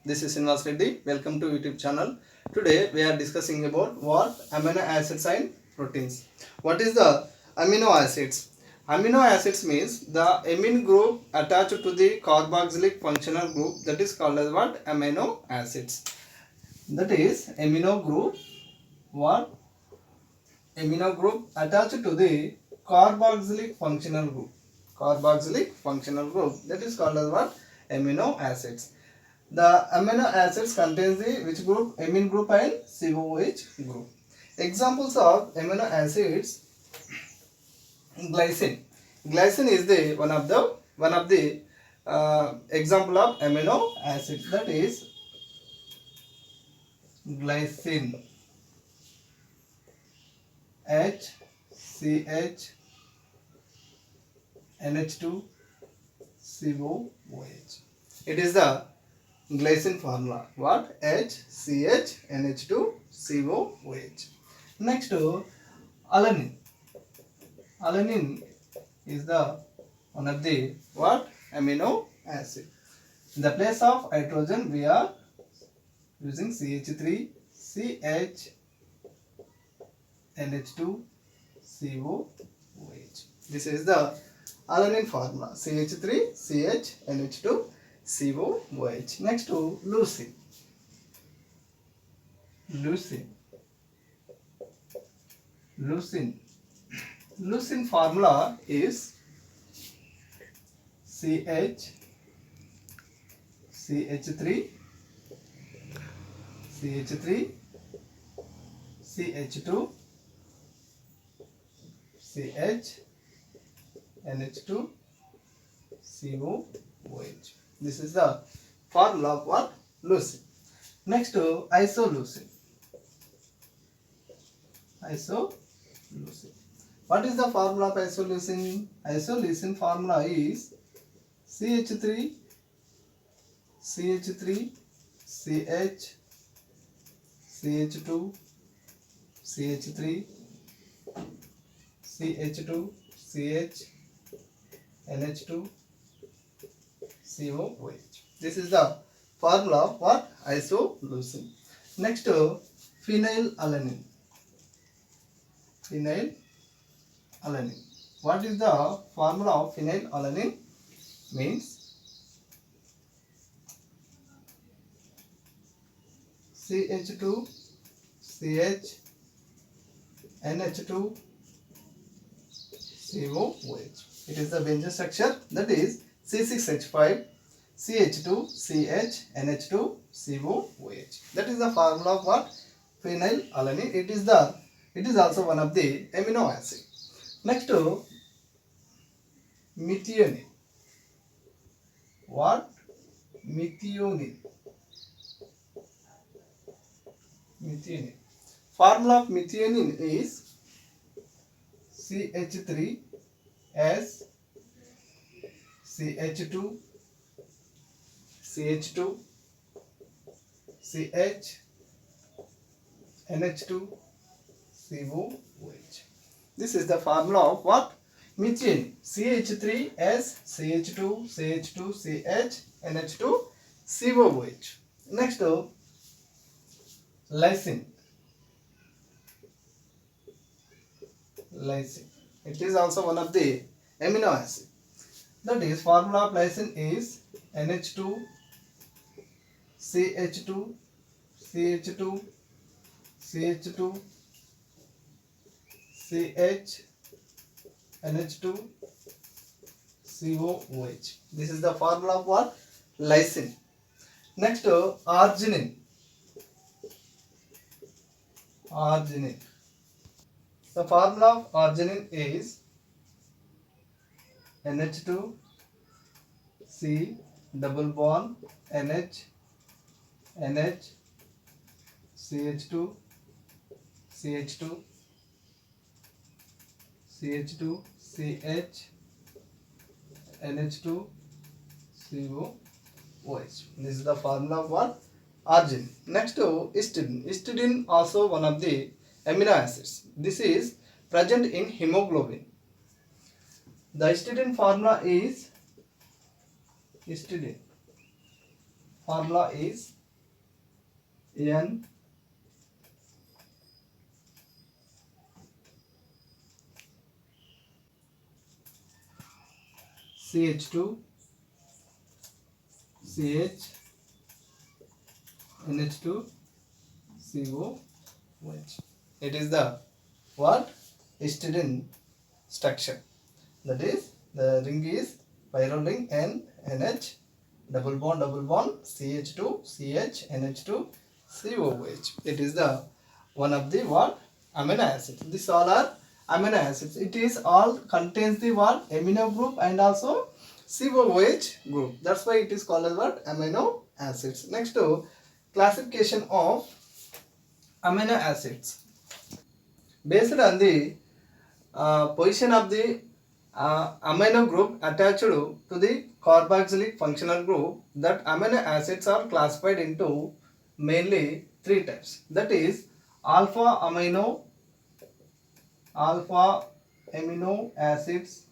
This is Srinivas Reddy. Welcome to YouTube channel. Today we are discussing about what amino acids and proteins. What is the amino acids? Amino acids means the amine group attached to the carboxylic functional group, that is called as what? Amino acids. That is amino group. What? Amino group attached to the carboxylic functional group. Carboxylic functional group, that is called as what? Amino acids. The amino acids contains the which group? Amine group and COOH group. Examples of amino acids: glycine. Glycine is the one of the example of amino acid, that is glycine. HCH NH2 COOH. It is the glycine formula. What? HCH NH2 COOH. Next, alanine. Alanine is the one of the what? Amino acid. In the place of hydrogen, we are using CH3 CH NH2 COOH. This is the alanine formula. CH3 CH NH2 COOH. Next to leucine. Leucine formula is CH CH3 CH3 CH2 CH NH2 COOH. This is the formula of what? Leucine. Next to isoleucine. What is the formula of isoleucine? Isoleucine formula is CH3 CH3 CH CH2 CH3 CH2 CH NH2 COOH. This is the formula of what? Isoleucine. Next, phenylalanine. What is the formula of phenylalanine? Means CH2 CH NH2 COOH. It is the benzene structure, that is C6H5 CH2 CH NH2 COOH. That is the formula of what? Phenylalanine. It is also one of the amino acid. Next to methionine. What? Methionine. Formula of methionine is CH3 S CH2 CH2 CH NH2 COOH. This is the formula of what? Methionine. CH3 S CH2 CH2 CH NH2 COOH. Next, lysine. It is also one of the amino acid. That is, formula of lysine is NH2 CH2 CH2 CH2 CH NH2 COOH. This is the formula of what? Lysine. Next, arginine. The formula of arginine is NH2 C double bond NH CH2 CH2 CH2 CH NH2 COOH. This is the formula of what? Arginine. Next to histidine. Histidine also one of the amino acids. This is present in hemoglobin. The histidine formula is histidine Formula is N CH2 CH NH2 COOH. It is the what? Histidine structure. That is, the ring is chiral ring N NH double bond CH2 CH NH2 COOH. It is the one of the what? Amino acids. These all are amino acids. It is all contains the what? Amino group and also COOH group. That's why it is called as what? Amino acids. Next to classification of amino acids based on the position of the amino group attached to the carboxylic functional group. That amino acids are classified into mainly three types. That is alpha amino acids,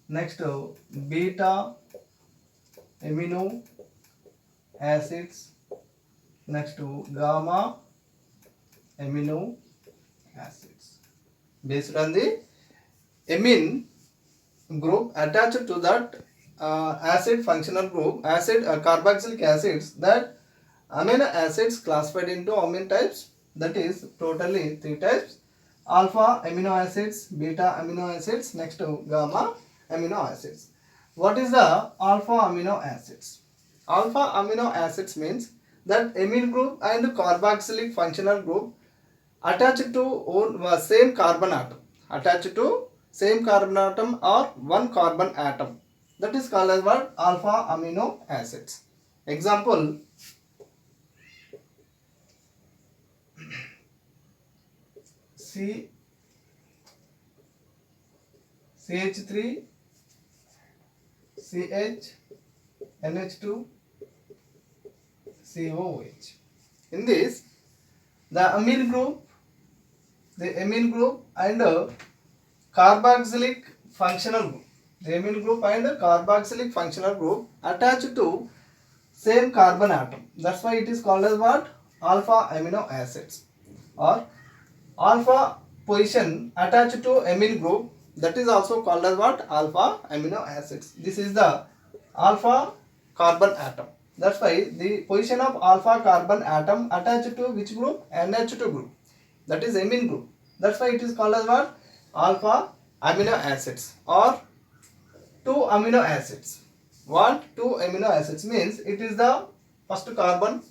next beta amino acids, next to gamma amino acids. Based on the amine group attached to that acid functional group, acid carboxylic acids, that amino acids classified into how many types? That is totally three types: alpha amino acids, beta amino acids, next to gamma amino acids. What is the alpha amino acids? Alpha amino acids means that amine group and carboxylic functional group attached to same carbon atom, attached to same carbon atom or one carbon atom. That is called as what? Alpha amino acids. Example: CH3 CH NH2 COOH. In this, the amine group and carboxylic functional group, the amine group and carboxylic functional group attached to same carbon atom. That's why it is called as what? Alpha amino acids. Or alpha position attached to amine group, that is also called as what? Alpha amino acids. This is the alpha carbon atom. That's why the position of alpha carbon atom attached to which group? NH2 group. That is amine group. That's why it is called as what? Alpha amino acids or two amino acids. What? Two amino acids means it is the first carbon.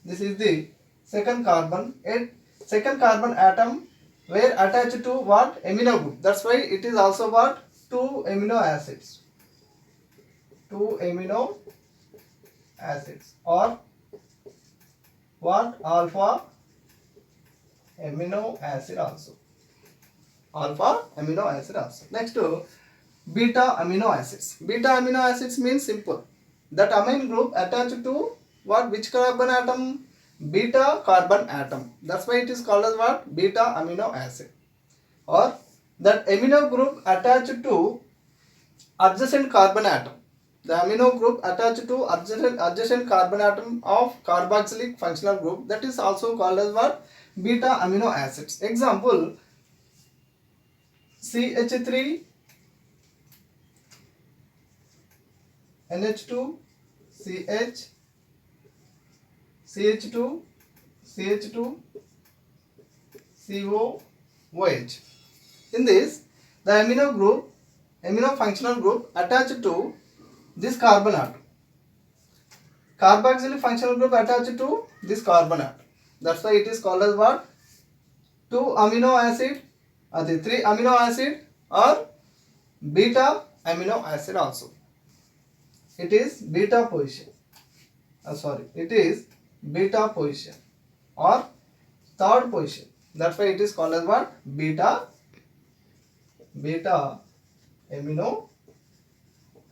This is the second carbon. And second carbon atom were attached to what? Amino group. That's why it is also what? Two amino acids. Two amino acids or what? Alpha amino acid also. Alpha amino acid also. Next to beta amino acids. Beta amino acids means simple. That amine group attached to what? Which carbon atom? Beta carbon atom. That's why it is called as what? Beta amino acid. Or that amino group attached to adjacent carbon atom. The amino group attached to adjacent carbon atom of carboxylic functional group, that is also called as what? Beta amino acids. Example: CH3 NH2 CH CH2 CH2 COOH. In this, the amino functional group attached to this carbon atom. Carboxylic functional group attached to this carbon atom. That's why it is called as what? Two amino acid or the three amino acid or beta amino acid also. It is beta position. It is beta position or third position. That's why it is called as what? Beta amino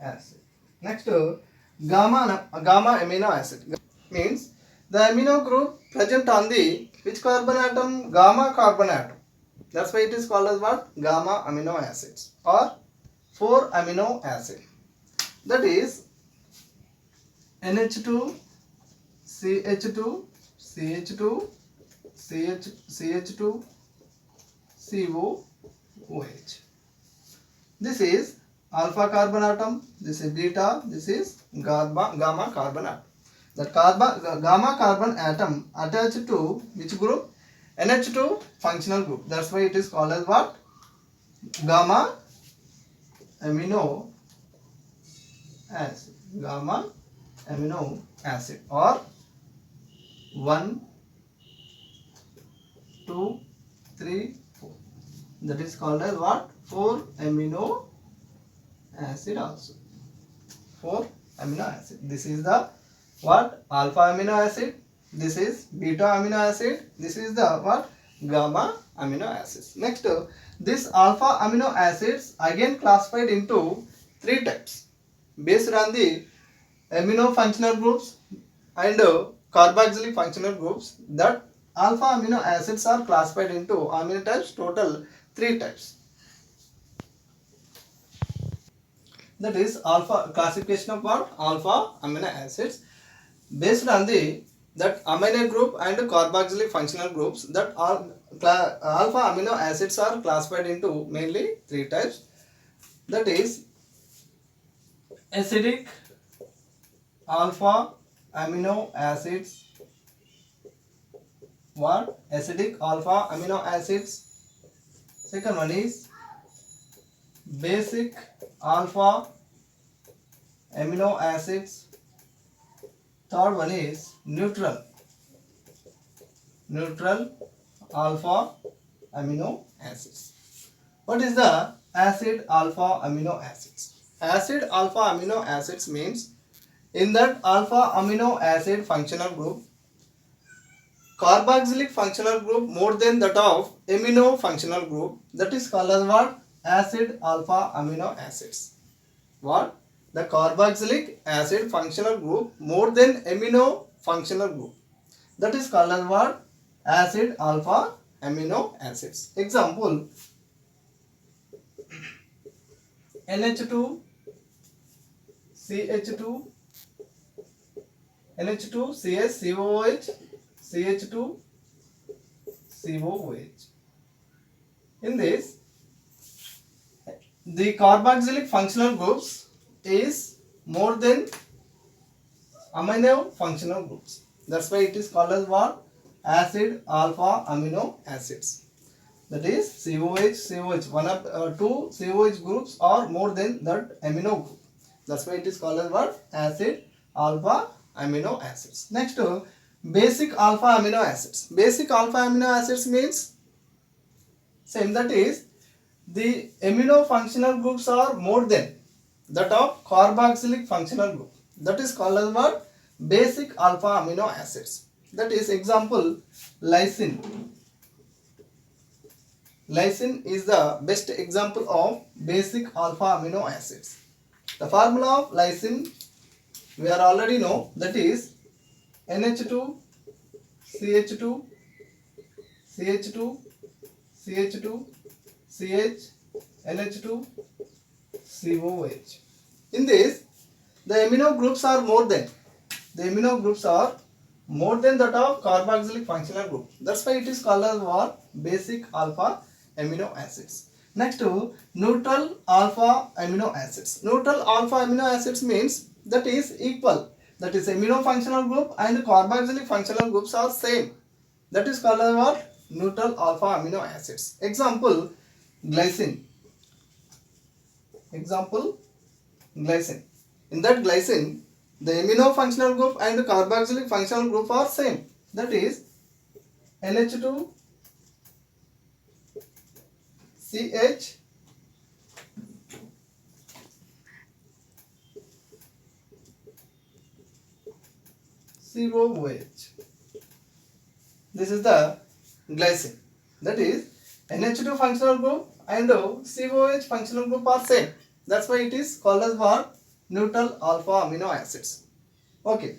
acid. Next, gamma amino acid means the amino group present on the which carbon atom? Gamma carbon atom. That's why it is called as what? Gamma amino acids or 4 amino acid. That is NH2, CH2, CH2, CH2, COOH. This is alpha carbon atom, this is beta, this is gamma carbon atom. The gamma carbon atom attached to which group? NH2 functional group. That's why it is called as what? Gamma amino acid. Gamma amino acid, or 1, 2, 3, 4. That is called as what? 4 amino acid also. 4 amino acid. This is the what? Alpha amino acid. This is beta amino acid. This is the what? Gamma amino acids. Next, this alpha amino acids again classified into 3 types based on the amino functional groups and carboxylic functional groups. That alpha amino acids are classified into how many types? Total 3 types. That is alpha classification of what? Alpha amino acids based on the that amino group and carboxylic functional groups. That alpha amino acids are classified into mainly 3 types. That is acidic alpha amino acids. What? Acidic alpha amino acids. Second one is basic alpha amino acids. Third one is neutral alpha amino acids. What is the acid alpha amino acids? Acid alpha amino acids means in that alpha amino acid functional group, carboxylic functional group more than that of amino functional group. That is called as what? Acid alpha amino acids. What? The carboxylic acid functional group more than amino functional group. That is called as what? Acid alpha amino acids. Example: NH2, CH2, NH2, CS, COOH, CH2, COOH. In this, the carboxylic functional groups is more than amino functional groups. That's why it is called as what? Acid alpha amino acids. That is COH. One of 2 COH groups are more than that amino group. That's why it is called as what? Acid alpha amino acids. Next, basic alpha amino acids. Basic alpha amino acids means same, that is the amino functional groups are more than that of carboxylic functional group. That is called as what? Basic alpha amino acids. That is example lysine. Lysine is the best example of basic alpha amino acids. The formula of lysine we are already know, that is NH2, CH2, CH2, CH2, CH, NH2, COH. In this, the amino groups are more than that of carboxylic functional group. That's why it is called as what? Basic alpha amino acids. Next to neutral alpha amino acids. Neutral alpha amino acids means that is equal. That is amino functional group and carboxylic functional groups are same. That is called as what? Neutral alpha amino acids. Example glycine. Example glycine. In that glycine, the amino functional group and the carboxylic functional group are same. That is NH2, CH, COOH. This is the glycine. That is NH2 functional group and COH functional group are same. That's why it is called as what? Neutral alpha amino acids. Okay.